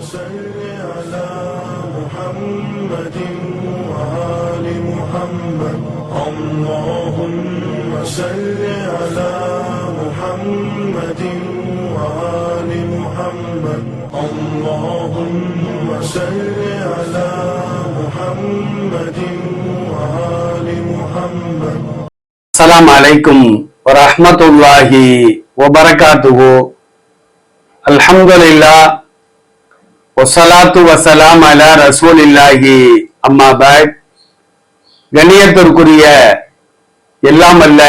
صل على محمد وآل محمد اللهم صل على محمد وآل محمد اللهم صل على محمد وآل محمد. السلام عليكم ورحمة الله وبركاته. الحمد لله வசலாத்து வசலாம் அலா ரசூலில்லாஹி அம்மா பாத். கண்ணியத்திற்குரிய எல்லாம் அல்ல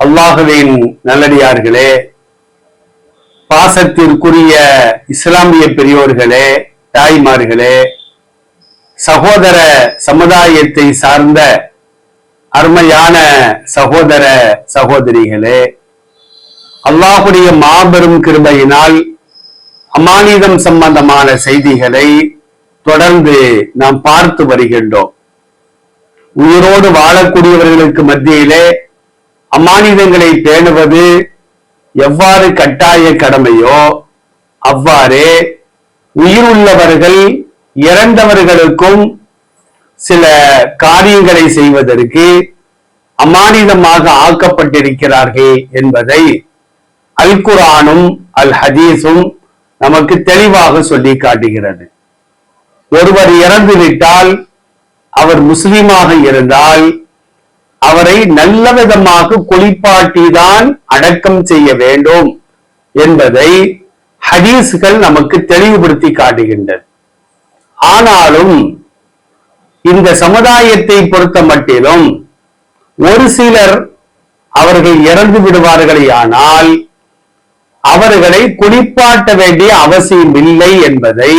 அல்லாஹுவின் நல்லடியார்களே, பாசத்திற்குரிய இஸ்லாமிய பெரியோர்களே, தாய்மார்களே, சகோதர சமுதாயத்தை சார்ந்த அருமையான சகோதர சகோதரிகளே, அல்லாஹுடைய மாபெரும் கிருபையினால் அமானிதம் சம்பந்தமான செய்திகளை தொடர்ந்து நாம் பார்த்து வருகின்றோம். உயிரோடு வாழக்கூடியவர்களுக்கு மத்தியிலே அமானிதங்களை பேணுவது எவ்வாறு கட்டாய கடமையோ அவ்வாறே உயிருள்ளவர்கள் இறந்தவர்களுக்கும் சில காரியங்களை செய்வதற்கு அமானிதமாக ஆக்கப்பட்டிருக்கிறார்கள் என்பதை அல் குர்ஆனும் அல் ஹதீஸும் நமக்கு தெளிவாக சொல்லி காட்டுகிறது. ஒருவர் இறந்து விட்டால், அவர் முஸ்லிமாக இருந்தால் அவரை நல்ல விதமாக குளிப்பாட்டிதான் அடக்கம் செய்ய வேண்டும் என்பதை ஹதீஸ்கள் நமக்கு தெளிவுபடுத்தி காட்டுகின்றது. ஆனாலும் இந்த சமுதாயத்தை பொறுத்த மட்டிலும் ஒரு சிலர் அவர்கள் இறந்து விடுவார்களே, ஆனால் அவர்களை குளிப்பாட்ட வேண்டிய அவசியம் இல்லை என்பதை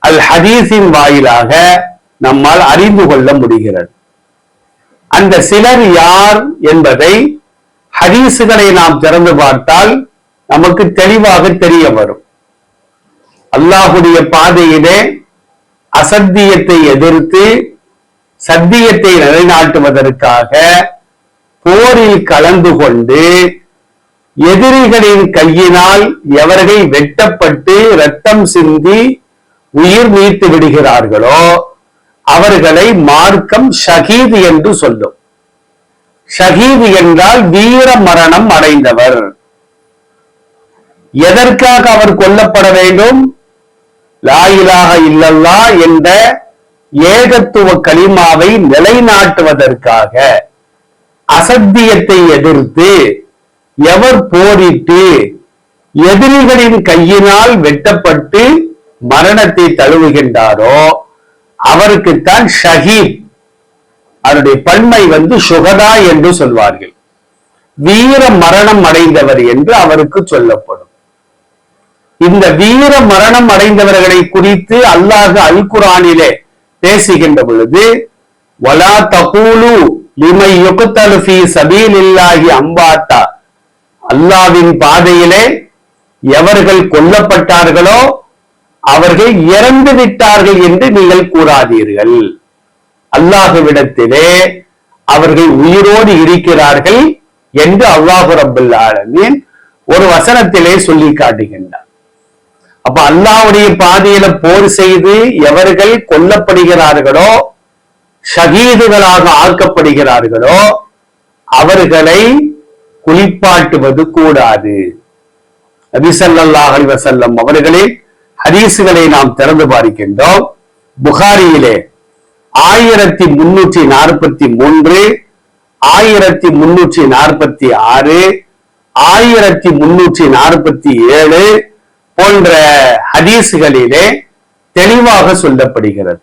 அல் ஹதீஸின் வாயிலாக நம்மால் அறிந்து கொள்ள முடிகிறது. அந்த சிலர் யார் என்பதை ஹதீஸுகளை நாம் திறந்து பார்த்தால் நமக்கு தெளிவாக தெரிய வரும். அல்லாஹுடைய பாதையிலே அசத்தியத்தை எதிர்த்து சத்தியத்தை நிலைநாட்டுவதற்காக போரில் கலந்து கொண்டு எதிரிகளின் கையினால் எவர்கள் வெட்டப்பட்டு இரத்தம் சிந்தி உயிர் நீத்து விடுகிறார்களோ அவர்களை மார்க்கம் ஷஹீத் என்று சொல்லும். ஷஹீத் என்றால் வீர மரணம் அடைந்தவர். எதற்காக அவர் கொல்லப்பட வேண்டும்? லா இலாஹ இல்லல்லாஹ் என்ற ஏகத்துவ கலிமாவை நிலைநாட்டுவதற்காக அசத்தியத்தை எதிர்த்து எவர் போரிட்டு எதிரிகளின் கையினால் வெட்டப்பட்டு மரணத்தை தழுவுகின்றாரோ அவருக்குத்தான் ஷஹீத். அவருடைய பன்மை சுகதா என்று சொல்வார்கள். வீர மரணம் அடைந்தவர் என்று அவருக்கு சொல்லப்படும். இந்த வீர மரணம் அடைந்தவர்களை குறித்து அல்லாஹ் அல் குர்ஆனிலே பேசுகின்ற பொழுது, வலா தகூலு லிமை யுக்தலு ஃபீ சபீலில்லாஹி அம்வாத்தா, அல்லாஹ்வின் பாதையிலே எவர்கள் கொல்லப்பட்டார்களோ அவர்கள் இறந்து விட்டார்கள் என்று நீங்கள் கூறாதீர்கள். அல்லாஹ்விடத்திலே அவர்கள் உயிரோடு இருக்கிறார்கள் என்று அல்லாஹ் ரப்பல் ஆலமீன் ஒரு வசனத்திலே சொல்லி காட்டுகின்றார். அப்ப அல்லாஹ்வுடைய பாதையில போர் செய்து எவர்கள் கொல்லப்படுகிறார்களோ, ஷஹீதுகளாக ஆக்கப்படுகிறார்களோ அவர்களை குளிப்பாட்டுவது கூடாது. நபி ஸல்லல்லாஹு அலைஹி வஸல்லம் அவர்களின் ஹதீசுகளை நாம் திறந்து பார்க்கின்றோம். புகாரியிலே 1343, 1346, 1347 போன்ற ஹதீசுகளிலே தெளிவாக சொல்லப்படுகிறது.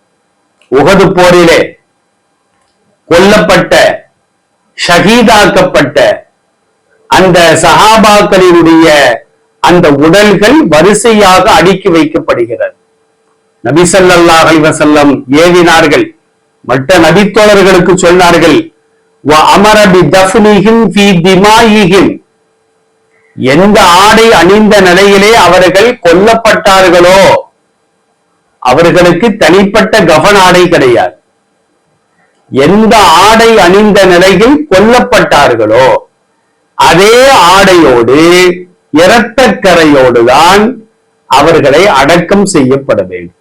உஹது போரிலே கொல்லப்பட்ட ஷஹீதாக்கப்பட்ட அந்த சஹாபாக்களினுடைய அந்த உடல்கள் வரிசையாக அடுக்கி வைக்கப்படுகிறது. நபி ஸல்லல்லாஹு அலைஹி வஸல்லம் ஏவினார்கள், மற்ற நபித்தோழர்களுக்கு சொன்னார்கள், வ அமர பி தஃப்னிஹிம் ஃபீ திமாயிஹிம், எந்த ஆடை அணிந்த நிலையிலே அவர்கள் கொல்லப்பட்டார்களோ அவர்களுக்கு தனிப்பட்ட கஃன் ஆடை கிடையாது. எந்த ஆடை அணிந்த நிலையில் கொல்லப்பட்டார்களோ அதே ஆடையோடு இரத்தக்கரையோடுதான் அவர்களை அடக்கம் செய்யப்பட வேண்டும்.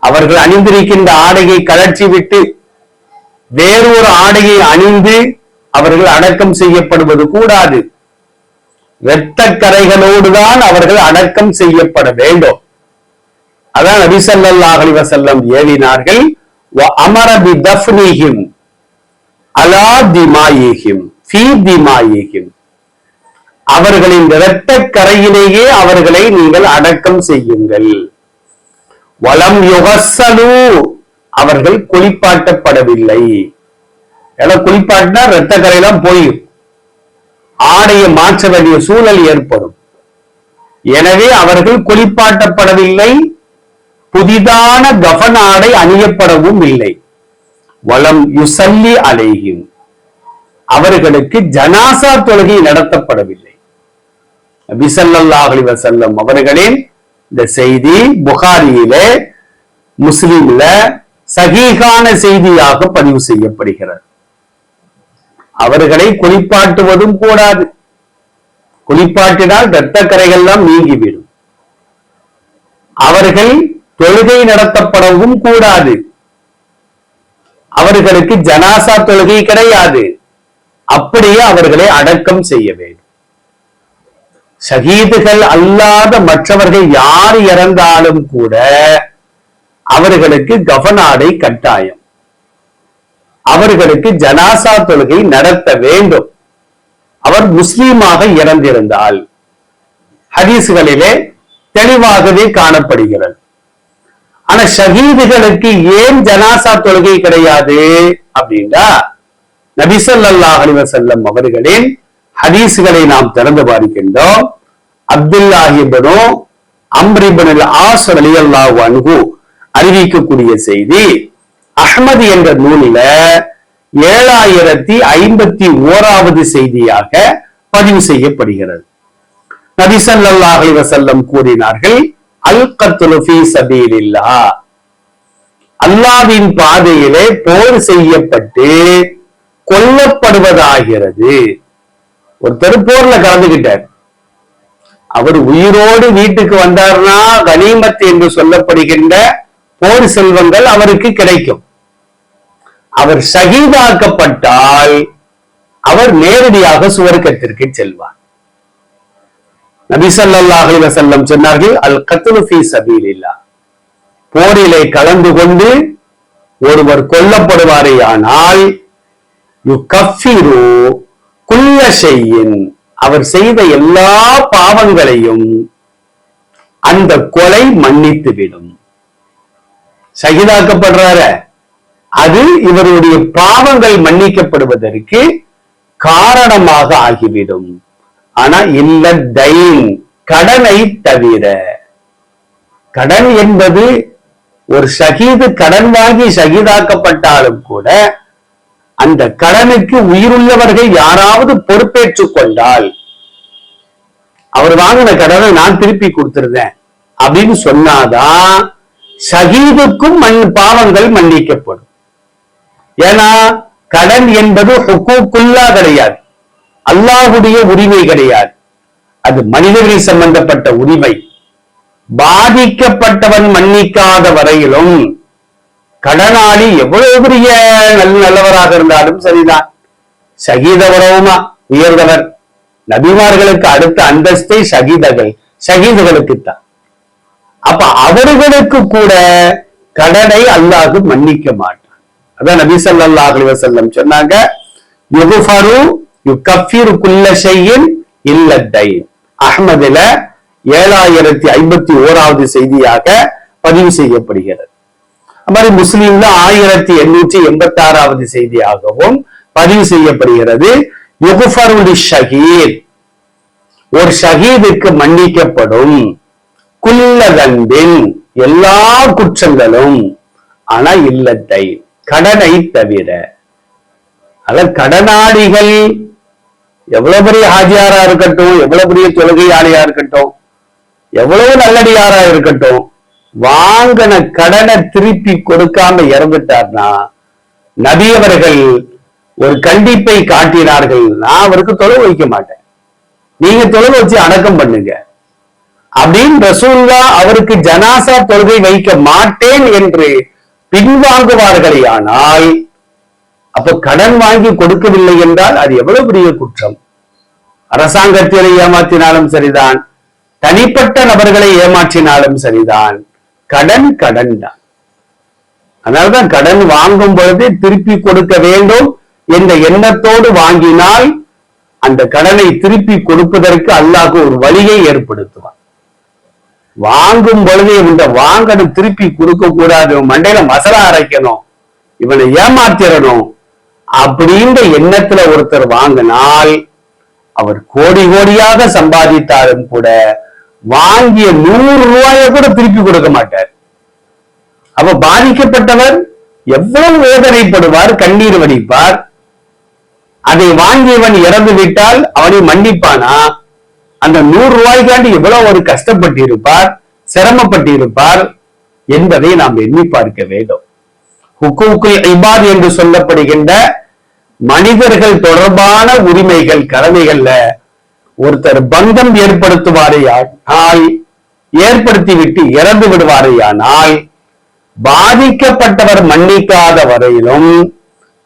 அவர்கள் அணிந்திருக்கின்ற ஆடையை கழற்றி விட்டு வேறொரு ஆடையை அணிந்து அவர்கள் அடக்கம் செய்யப்படுவது கூடாது. இரத்த கரைகளோடுதான் அவர்கள் அடக்கம் செய்யப்பட வேண்டும். அதான் நபி ஸல்லல்லாஹு அலைஹி வஸல்லம் ஏவினார்கள், அமர பி தஃப்னிஹிம் அலா திமாயிஹிம் ஃபீ திமாயிஹிம். அவர்களின் இரத்த கரையிலேயே அவர்களை நீங்கள் அடக்கம் செய்யுங்கள். வலம் யுகஸ்ஸலு, அவர்கள் குளிப்பாட்டப்படவில்லை. எல்லாம் குளிப்பாட்டினா இரத்த கரையெல்லாம் போயும், ஆடையை மாற்ற வேண்டிய சூழல் ஏற்படும். எனவே அவர்கள் குளிப்பாட்டப்படவில்லை, புதிதான கஃன் ஆடை அணியப்படவும் இல்லை. வலம் யுஸல்லி அலைஹிம், அவர்களுக்கு ஜனாசா தொழுகை நடத்தப்படவில்லை. நபி ஸல்லல்லாஹு அலைஹி வஸல்லம் அவர்களின் இந்த செய்தி புகாரியிலே முஸ்லிம்ல சஹீஹான செய்தியாக பதிவு செய்யப்படுகிறது. அவர்களை குளிப்பாட்டுவதும் கூடாது. குளிப்பாட்டினால் இரத்த கரைகள்லாம் நீங்கிவிடும். அவர்கள் தொழுகை நடத்தப்படவும் கூடாது. அவர்களுக்கு ஜனாசா தொழுகை கிடையாது. அப்படியே அவர்களை அடக்கம் செய்ய வேண்டும். ஷஹீதுகள் அல்லாத மற்றவர்கள் யார் இறந்தாலும் கூட அவர்களுக்கு கஃன் ஆடை கட்டாயம். அவர்களுக்கு ஜனாசா தொழுகை நடத்த வேண்டும். அவர் முஸ்லீமாக இறந்திருந்தால் ஹதீஸ்களிலே தெளிவாகவே காணப்படுகிறது. ஆனா ஷஹீதுகளுக்கு ஏன் ஜனாசா தொழுகை கிடையாது அப்படின்னா, நபி ஸல்லல்லாஹு அலைஹி வஸல்லம் அவர்களின் ஹதீஸ்களை நாம் திறந்து பார்க்கின்றோம். அப்துல்லாஹி இப்னு அம்ர் இப்னு ஆஸ் ரலியல்லாஹு அன்ஹு அறிவிக்கக்கூடிய செய்தி அஹ்மது என்ற நூலில 7051வது செய்தியாக பதிவு செய்யப்படுகிறது. நபி ஸல்லல்லாஹு அலைஹி வஸல்லம் கூறினார்கள், அல் கத்லு ஃபீ சபீலில்லாஹ், அல்லாஹ்வின் பாதையிலே போர் செய்யப்பட்டு கொல்லப்படுவதாகிறது. ஒருத்தர் போர்ல கலந்துகிட்டார், அவர் உயிரோடு வீட்டுக்கு வந்தார்னா கனிமத் என்று சொல்லப்படுகின்ற போர் செல்வங்கள் அவருக்கு கிடைக்கும். அவர் ஷஹீதாக்கப்பட்டால் அவர் நேரடியாக சுவர்க்கத்திற்கு செல்வார். நபி ஸல்லல்லாஹு அலைஹி வஸல்லம் சொன்னார்கள், அல் கத்லு ஃபீ சபீலில்லாஹ், போரிலே கலந்து கொண்டு ஒருவர் கொல்லப்படுவாரேயானால் யுகஃபிரு குல்ல ஷைஇன், அவர் செய்த எல்லா பாவங்களையும் அந்த கொலை மன்னித்து விடும். ஷஹீதாக்கப்படுறார, அது இவருடைய பாவங்கள் மன்னிக்கப்படுவதற்கு காரணமாக ஆகிவிடும். ஆனா இல்ல தைன், கடனை தவிர. கடன் என்பது ஒரு ஷஹீது கடன் வாங்கி ஷஹீதாக்கப்பட்டாலும் கூட அந்த கடனுக்கு உயிருள்ளவர்கள் யாராவது பொறுப்பேற்றுக் கொண்டால், அவர் வாங்கின கடனை நான் திருப்பி கொடுத்திருந்தேன் அப்படின்னு சொன்னாதான் ஷஹீதுக்கும் பாவங்கள் மன்னிக்கப்படும். ஏன்னா கடன் என்பது ஹுக்கூக்குல்லா கிடையாது, அல்லாஹ்வுடைய உரிமை கிடையாது, அது மனிதர்கள் சம்பந்தப்பட்ட உரிமை. பாதிக்கப்பட்டவன் மன்னிக்காத வரையிலும் கடனாளி எவ்வளவு பெரிய நல்லவராக இருந்தாலும் சரிதான். ஷஹீதவரவுமா உயர்ந்தவர், நபிமார்களுக்கு அடுத்த அந்தஸ்தை ஷஹீதுகளுக்குத்தான். அப்ப அவர்களுக்கு கூட கடனை அல்லாஹ் மன்னிக்க மாட்டான். அதான் நபி ஸல்லல்லாஹு அலைஹி வஸல்லம் சொன்னாங்க, யுக்ஃபரு யுகஃபிரு குல்ல ஷைஇன் இல்ல தைன். அஹ்மதுல 7051வது செய்தியாக பதிவு செய்யப்படுகிறது. மாதிரி முஸ்லிம்ல 1886வது செய்தியாகவும் பதிவு செய்யப்படுகிறது. யுக்ஃபரு லிஷஹீத், ஒரு ஷஹீதுக்கு மன்னிக்கப்படும் குல்ல தன்பின், எல்லா குற்றங்களும், ஆனா இல்லத்தை கடனை தவிர. அத கடனாளிகள் எவ்வளவு பெரிய ஹாஜியாரா இருக்கட்டும், எவ்வளவு பெரிய தொழுகையாளியா இருக்கட்டும், எவ்வளவு நல்லடியாரா இருக்கட்டும், வாங்கின கடனை திருப்பி கொடுக்காம இறந்துட்டார்னா நபி அவர்கள் ஒரு கண்டிப்பை காட்டினார்கள், நான் அவருக்கு தொலை வைக்க மாட்டேன், நீங்க தொலை வச்சு அடக்கம் பண்ணுங்க. அப்படின்னு ரசூலுல்லாஹ் அவருக்கு ஜனாசா தொழுகை வைக்க மாட்டேன் என்று பின்வாங்குவார்களே ஆனால், அப்ப கடன் வாங்கி கொடுக்கவில்லை என்றால் அது எவ்வளவு பெரிய குற்றம். அரசாங்கத்திலே ஏமாற்றினாலும் சரிதான், தனிப்பட்ட நபர்களை ஏமாற்றினாலும் சரிதான், கடன் கடன் தான். அதனால்தான் கடன் வாங்கும் பொழுது திருப்பி கொடுக்க வேண்டும் என்ற எண்ணத்தோடு வாங்கினால் அந்த கடனை திருப்பி கொடுப்பதற்கு அல்லாஹ் ஒரு வழியை ஏற்படுத்துவான். வாங்கும் பொழுது இந்த வாங்கணும் திருப்பி கொடுக்க கூடாது, மண்டையில மசாலா அரைக்கணும், இவனை ஏமாத்திரணும் அப்படின்ற எண்ணத்துல ஒருத்தர் வாங்கினால் அவர் கோடி கோடியாக சம்பாதித்தாலும் கூட வாங்கிய 100 ரூபாயை கூட திருப்பி கொடுக்க மாட்டார். அப்ப பாதிக்கப்பட்டவர் எவ்வளவு வேதனைப்படுவார், கண்ணீர் வடிப்பார். அதை வாங்கியவன் இறந்து விட்டால் அவனை மன்னிப்பானா? அந்த 100 ரூபாய்க்காண்டி எவ்வளவு ஒரு கஷ்டப்பட்டு இருப்பார், சிரமப்பட்டு இருப்பார் என்பதை நாம் எண்ணி பார்க்க வேண்டும். ஹுக்கூக்குல் இபாத் என்று சொல்லப்படுகின்ற மனிதர்கள் தொடர்பான உரிமைகள், கடமைகள்ல ஒருத்தர் பந்தம் ஏற்படுத்துவாரையானால், ஏற்படுத்திவிட்டு இறந்து விடுவாரையானால், பாதிக்கப்பட்டவர் மன்னிக்காத வரையிலும்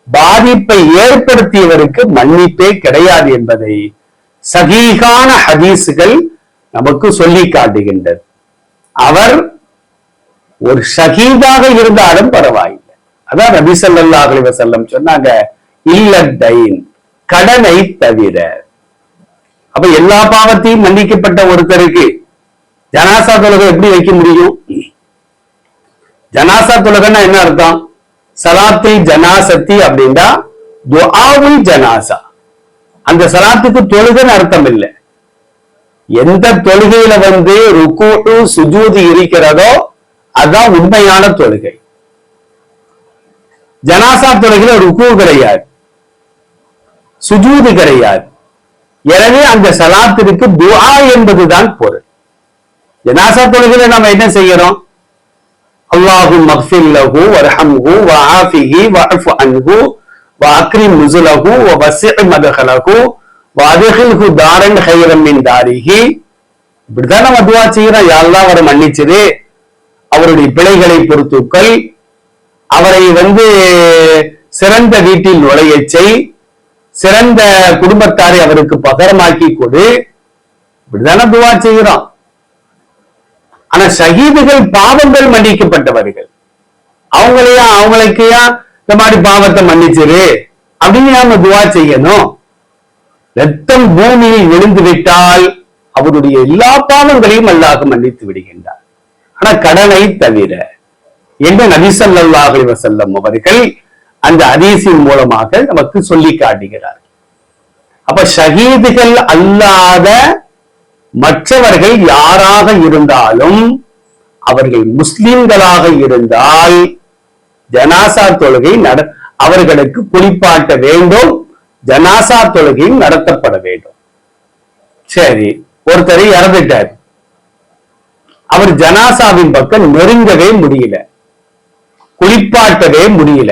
பாதிப்பை ஏற்படுத்தியவருக்கு மன்னிப்பே கிடையாது என்பதை சஹீஹான ஹதீஸ்கள் நமக்கு சொல்லி காட்டுகின்றது. அவர் ஒரு ஷஹீதாக இருந்தாலும் பரவாயில்லை. அதான் நபி ஸல்லல்லாஹு அலைஹி வஸல்லம் சொன்னாங்க, இல்லத்தைன், கடனை தவிர. அப்ப எல்லா பாவத்தையும் மன்னிக்கப்பட்ட ஒருத்தருக்கு ஜனாசா தொழுகை எப்படி வைக்க முடியும்? ஜனாசா தொழுகைன்னா என்ன அர்த்தம்? சலாத்தி ஜனாசத்தி அப்படின்னா துஆவுல் ஜனாசா. அந்த சலாத்துக்கு தொழுகைன்னு அர்த்தம் இல்லை. எந்த தொழுகையில ருக்கு சுஜூது இருக்கிறதோ அதுதான் உண்மையான தொழுகை. ஜனாசா தொழுகையில ருக்கு கிடையாது, சுஜூது கிடையாது. எனவே அந்த சலாத்திற்கு துஆ என்பதுதான் பொருள். ஜனாசா தொழுகையில நம்ம என்ன செய்யறோம்? அல்லாஹும் மக்ஃபிர் லஹு வர்ஹம்ஹு வஆஃபிஹி வஅஃபு அன்ஹு வஅக்ரிம் நுஸுலஹு வவஸ்ஸி மத்ஹலஹு வஅத்கில்ஹு தாரன் கைரம் மின் தாரிஹி. இப்படிதான் நம்ம துஆ செய்யறோம். யா அல்லாஹ் அவரை மன்னிச்சிரு, அவருடைய பிழைகளை பொறுத்துக்கள், அவரை சிறந்த வீட்டில் நுழைய செய், சிறந்த குடும்பத்தாரை அவருக்கு பகரமாக்கி கொடு. இப்படிதான துஆ செய்கிறோம். ஆனா ஷஹீதுகள் பாவங்கள் மன்னிக்கப்பட்டவர்கள், அவங்களுக்கு இந்த மாதிரி பாவத்தை மன்னிச்சிரு அப்படின்னு நாம துஆ செய்யணும். ரத்தம் பூமியில் விழுந்து விட்டால் அவருடைய எல்லா பாவங்களையும் அல்லாஹ் மன்னித்து விடுகின்றார், ஆனா கடனை தவிர என்று நபி ஸல்லல்லாஹு அலைஹி வஸல்லம் அவர்கள் அந்த ஹதீஸின் மூலமாக நமக்கு சொல்லி காட்டுகிறார். அப்ப ஷஹீதுகள் அல்லாத மற்றவர்கள் யாராக இருந்தாலும், அவர்கள் முஸ்லிம்களாக இருந்தால் ஜனாசா தொழுகை அவர்களுக்கு குளிப்பாட்ட வேண்டும், ஜனாசா தொழுகையும் நடத்தப்பட வேண்டும். சரி, ஒருத்தரை இறந்துட்டார், அவர் ஜனாசாவின் பக்கம் நெருங்கவே முடியல, குளிப்பாட்டவே முடியல.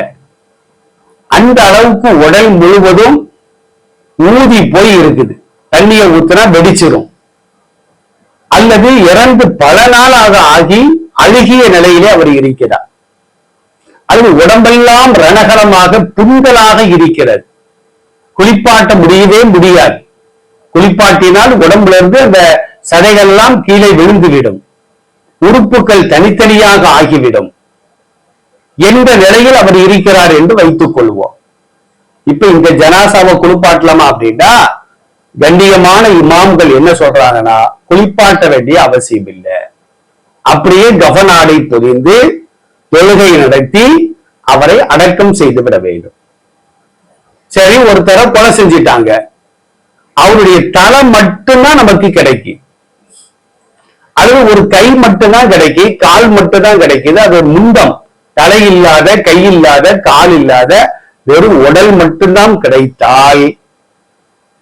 அந்த அளவுக்கு உடல் முழுவதும் ஊதி போய் இருக்குது, தண்ணியை ஊத்துனா வெடிச்சிரும், அல்லது இறந்து பல நாளாக ஆகி அழுகிய நிலையிலே அவர் இருக்கிறார், அல்லது உடம்பெல்லாம் ரணகரமாக புண்களாக இருக்கிறது, குளிப்பாட்ட முடியவே முடியாது. குளிப்பாட்டினால் உடம்புல இருந்து அந்த சதைகள் எல்லாம் கீழே விழுந்துவிடும், உறுப்புகள் தனித்தனியாக ஆகிவிடும் என்ற நிலையில் அவர் இருக்கிறார் என்று வைத்துக் கொள்வோம். இப்ப இந்த ஜனாசாவை குளிப்பாட்டலாமா அப்படின்னா, கண்ணியமான இமாம்கள் என்ன சொல்றாங்கன்னா, குளிப்பாட்ட வேண்டிய அவசியம் இல்லை, அப்படியே கஃனாடை பொதிந்து தொழுகை நடத்தி அவரை அடக்கம் செய்து விட வேண்டும். சரி, ஒருத்தரை கொலை செஞ்சிட்டாங்க, அவருடைய தலை மட்டும்தான் நமக்கு கிடைக்கும், அல்லது ஒரு கை மட்டும்தான் கிடைக்கும், கால் மட்டும்தான் கிடைக்குது, அது ஒரு முண்டம், தலை இல்லாத, கை இல்லாத, கால் இல்லாத வெறும் உடல் மட்டும்தான் கிடைத்தால்,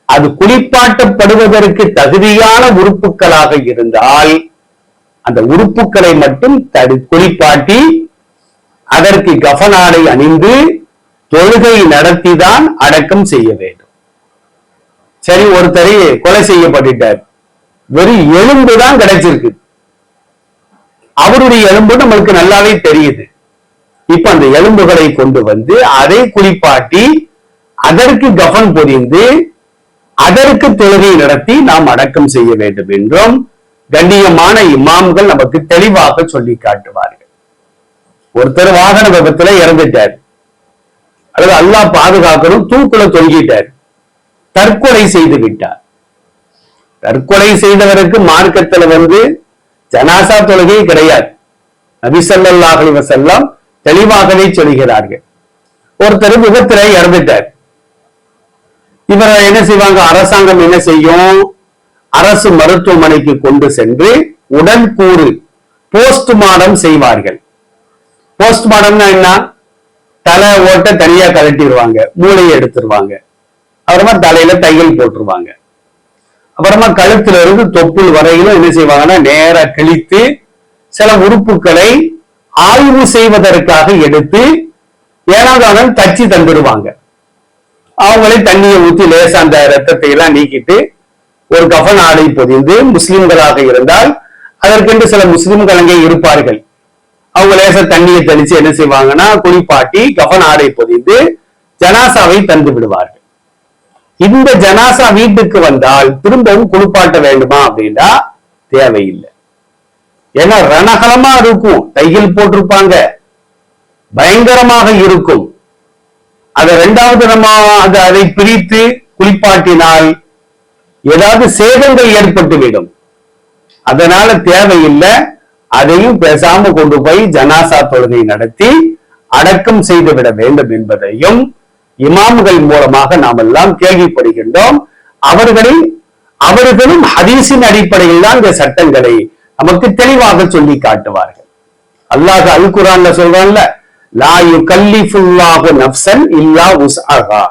அது குளிப்பாட்டப்படுவதற்கு தகுதியான உறுப்புகளாக இருந்தால் அந்த உறுப்புகளை மட்டும் குளிப்பாட்டி அதற்கு கஃனாடை அணிந்து தொழுகை நடத்திதான் அடக்கம் செய்ய வேண்டும். சரி, ஒருத்தரை கொலை செய்யப்பட்டார், வெறும் எலும்பு தான் கிடைச்சிருக்கு. அவருடைய எலும்பு நம்மளுக்கு நல்லாவே தெரியுது. இப்ப அந்த எலும்புகளை கொண்டு வந்து அதை குளிப்பாட்டி அதற்கு கஃன் பொதிந்து அதற்கு தொழுகை நடத்தி நாம் அடக்கம் செய்ய வேண்டும் என்றும் கண்ணியமான இமாம்கள் நமக்கு தெளிவாக சொல்லி காட்டுவார்கள். ஒருத்தர் வாகன விபத்துல இறந்துட்டார், அல்லது அல்லாஹ் பாதுகாக்கணும், தூக்குல தொங்கிட்டார், தற்கொலை செய்து விட்டார். தற்கொலை செய்தவருக்கு மார்க்கத்துல ஜனாசா தொழுகை கிடையாது. நபி ஸல்லல்லாஹு அலைஹி வஸல்லம் தெளிவாகவே சொல்கிறார்கள். ஒருத்தர் விபத்துல இறந்துட்டார், இவரை என்ன செய்வாங்க, அரசாங்கம் என்ன செய்யும், அரசு மருத்துவமனைக்கு கொண்டு சென்று உடற்கூறு போஸ்ட்மார்டம் செய்வார்கள். போஸ்ட்மார்டம்னா என்ன, தலை ஓட்ட தனியா கழட்டிடுவாங்க, மூளையை எடுத்துருவாங்க, அப்புறமா தலையில தையல் போட்டுருவாங்க, அப்புறமா கழுத்துல இருந்து தொப்புள் வரையிலும் என்ன செய்வாங்கன்னா நேரா கிழித்து சில உறுப்புகளை ஆய்வு செய்வதற்காக எடுத்து 7ஆவது நாள் தச்சு தந்துடுவாங்க. அவங்களே தண்ணியை ஊற்றி லேசா அந்த ரத்தத்தை எல்லாம் நீக்கிட்டு ஒரு கஃன் ஆடை பொதிந்து, முஸ்லிம்களாக இருந்தால் அதற்கென்று சில முஸ்லிம்கள் அங்கே இருப்பார்கள், அவங்க லேசா தண்ணியை தெளிச்சு என்ன செய்வாங்கன்னா குளிப்பாட்டி கஃன் ஆடை பொதிந்து ஜனாசாவை தந்து விடுவார்கள். இந்த ஜனாசா வீட்டுக்கு வந்தால் திரும்பவும் குளிப்பாட்ட வேண்டுமா அப்படின்னா தேவையில்லை. ஏன்னா ரணகலமா இருக்கும், தையல் போட்டிருப்பாங்க, பயங்கரமாக இருக்கும். அதை 2வது நம்ம அதை பிரித்து குளிப்பாட்டினால் ஏதாவது சேதங்கள் ஏற்பட்டுவிடும். அதனால தேவையில்லை. அதையும் பேசாம கொண்டு போய் ஜனாசா தொழுகை நடத்தி அடக்கம் செய்து விட வேண்டும் என்பதையும் இமாம்கள் மூலமாக நாம் எல்லாம் கேள்விப்படுகின்றோம். அவர்களும் ஹதீஸின் அடிப்படையில் தான் இந்த சட்டங்களை நமக்கு தெளிவாக சொல்லி காட்டுவார்கள். அல்லாஹ் அல் குர்ஆன்ல சொல்றான்ல, லா யுகல்லிஃபுல்லாஹு நஃப்ஸன் இல்லா உஸ்அஹா,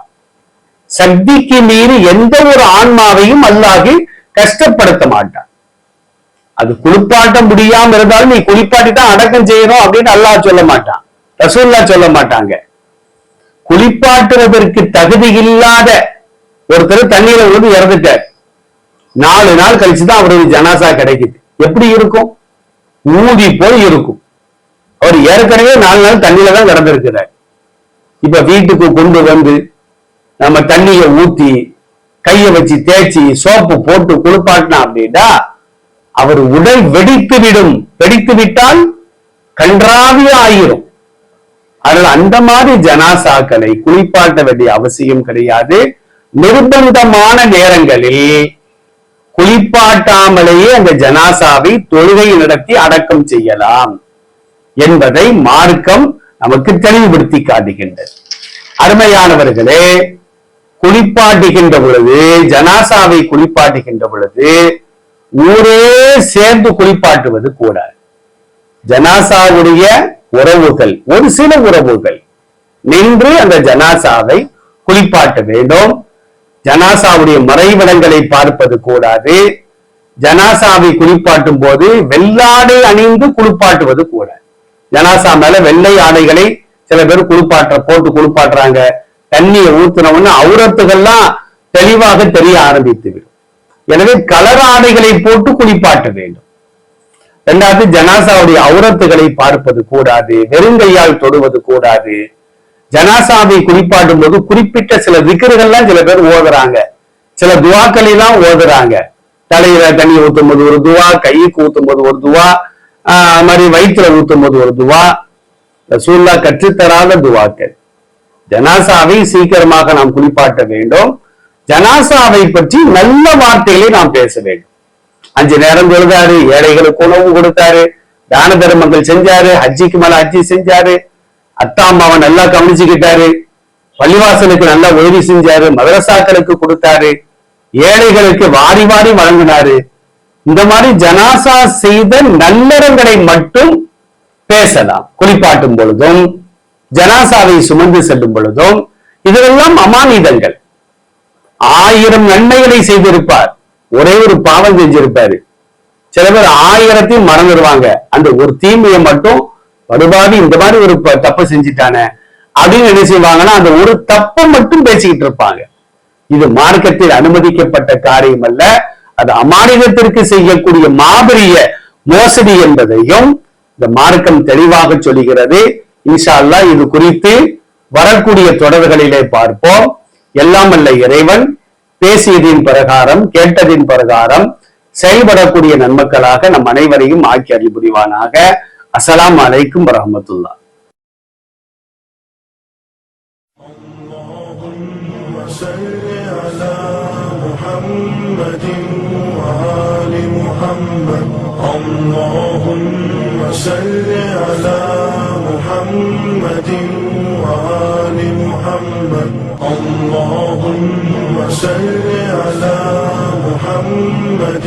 சக்திக்கு மீறி எந்த ஒரு ஆன்மாவையும் அல்லாஹ் கஷ்டப்படுத்த மாட்டான். அது குளிப்பாட்ட முடியாம இருந்தாலும் நீ குளிப்பாட்டி தான் அடக்கம் செய்யணும் அப்படின்னு அல்லாஹ் சொல்ல மாட்டான், ரசூலுல்லாஹ் சொல்ல மாட்டாங்க. குளிப்பாட்டுவதற்கு தகுதி இல்லாத ஒருத்தர் தண்ணீரை விழுந்து இறந்துட்டார், 4 நாள் கழிச்சுதான் அவருடைய ஜனாசா கிடைக்குது. எப்படி இருக்கும், ஊதி போய் இருக்கும். அவர் ஏற்கனவே 4 நாள் தண்ணியில தான் கிடந்திருக்கிறார். இப்ப வீட்டுக்கு கொண்டு வந்து நம்ம தண்ணியை ஊத்தி கையை வச்சு தேய்ச்சி சோப்பு போட்டு குளிப்பாட்டினா அப்படின்னா அவர் உடல் வெடித்து விடும். வெடித்து விட்டால் கன்றாவிய ஆயிரும். அதனால அந்த மாதிரி ஜனாசாக்களை குளிப்பாட்ட வேண்டிய அவசியம் கிடையாது. நிர்பந்தமான நேரங்களில் குளிப்பாட்டாமலேயே அந்த ஜனாசாவை தொழுகை நடத்தி அடக்கம் செய்யலாம் என்பதை மார்க்கம் நமக்கு தெளிவுபடுத்தி காட்டுகின்றது. அருமையானவர்களே, குளிப்பாட்டுகின்ற பொழுது, ஜனாசாவை குளிப்பாட்டுகின்ற பொழுது ஊரே சேர்ந்து குளிப்பாட்டுவது கூடாது. ஜனாசாவுடைய உறவுகள், ஒரு சில உறவுகள் நின்று அந்த ஜனாசாவை குளிப்பாட்ட வேண்டும். ஜனாசாவுடைய மறைவிடங்களை பார்ப்பது கூடாது. ஜனாசாவை குளிப்பாட்டும் போது வெள்ளாடை அணிந்து குளிப்பாட்டுவது கூடாது. ஜனாசா மேல வெள்ளை ஆடைகளை சில பேர் போட்டு குளிப்பாட்டுறாங்க. தண்ணியை ஊத்துனவுன்னு அவுரத்துகள்லாம் தெளிவாக தெரிய ஆரம்பித்து விடும். எனவே கலர் ஆடைகளை போட்டு குளிப்பாட்ட வேண்டும். 2வது, ஜனாசாவுடைய அவுரத்துகளை பார்ப்பது கூடாது, வெறுங்கையால் தொடுவது கூடாது. ஜனாசாவை குளிப்பாட்டும் போது குறிப்பிட்ட சில திக்ருகள்லாம் சில பேர் ஓதுறாங்க, சில துவாக்களை எல்லாம் ஓதுறாங்க. தலையில தண்ணி ஊத்தும் போது ஒரு துவா, கைக்கு ஊத்தும் போது ஒரு துவா, மாதிரி வயிற்றுல ஊத்தும் போது ஒரு துவா, ரசூலுல்லாஹ் கற்றுத்தராத துவாக்கள். ஜனாசாவை சீக்கிரமாக நாம் குளிப்பாட்ட வேண்டும். ஜனாசாவை பற்றி நல்ல வார்த்தைகளை நாம் பேச வேண்டும். 5 நேரம் தொழுதாரு, ஏழைகளுக்கு உணவு கொடுத்தாரு, தான தர்மங்கள் செஞ்சாரு, ஹஜ்ஜிக்கு மேல ஹஜ்ஜி செஞ்சாரு, அத்தா அம்மாவை நல்லா கவனிச்சுக்கிட்டாரு, பள்ளிவாசலுக்கு நல்லா உதவி செஞ்சாரு, மதரசாக்களுக்கு கொடுத்தாரு, ஏழைகளுக்கு வாரி வாரி வழங்கினாரு. இந்த மாதிரி ஜனாசா செய்த நல்லறங்களை மட்டும் பேசலாம். குளிப்பாட்டும் பொழுதும் ஜனாசாவை சுமந்து செல்லும் பொழுதும் இதெல்லாம் அமானிதங்கள். 1000 நன்மைகளை செய்திருப்பார், ஒரே ஒரு பாவம் செஞ்சிருப்பாரு. சில பேர் 1000ஐயும் மறந்துடுவாங்க, அந்த ஒரு தீமையை மட்டும் படுபாவி இந்த மாதிரி ஒரு தப்பு செஞ்சுட்டானே அப்படின்னு என்ன செய்வாங்கன்னா அந்த ஒரு தப்பை மட்டும் பேசிக்கிட்டு இருப்பாங்க. இது மார்க்கத்தில் அனுமதிக்கப்பட்ட காரியம் அல்ல. அது அமானிதத்திற்கு செய்யக்கூடிய மாபெரிய மோசடி என்பதையும் இந்த மார்க்கம் தெளிவாக சொல்லுகிறது. இன்ஷா அல்லாஹ் இது குறித்து வரக்கூடிய தொடர்களிலே பார்ப்போம். எல்லாம் வல்ல இறைவன் பேசியதின் பிரகாரம் கேட்டதின் பிரகாரம் செயல்படக்கூடிய நன்மக்களாக நம் அனைவரையும் ஆக்கி அருள் புரிவானாக. அஸ்ஸலாமு அலைக்கும் வரஹ்மத்துல்லாஹ். اللهم صل على محمد وآل محمد. اللهم صل على محمد